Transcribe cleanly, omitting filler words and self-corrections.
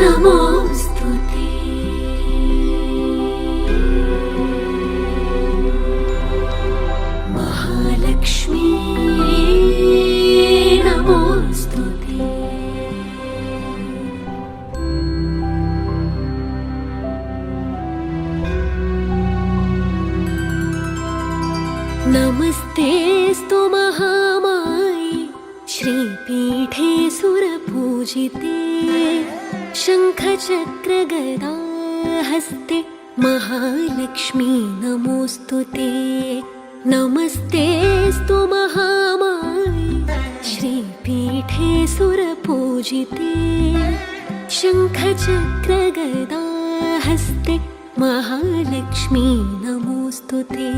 नमोऽस्तु ते। महालक्ष्मी नमोऽस्तु ते। नमस्तेऽस्तु महामाये श्रीपीठे सुरपूजिते शङ्खचक्रगदा हस्ते महालक्ष्मी नमोऽस्तु ते। नमस्तेऽस्तु महामाये श्रीपीठे सुरपूजिते शङ्खचक्रगदा हस्ते महालक्ष्मी नमोऽस्तु ते।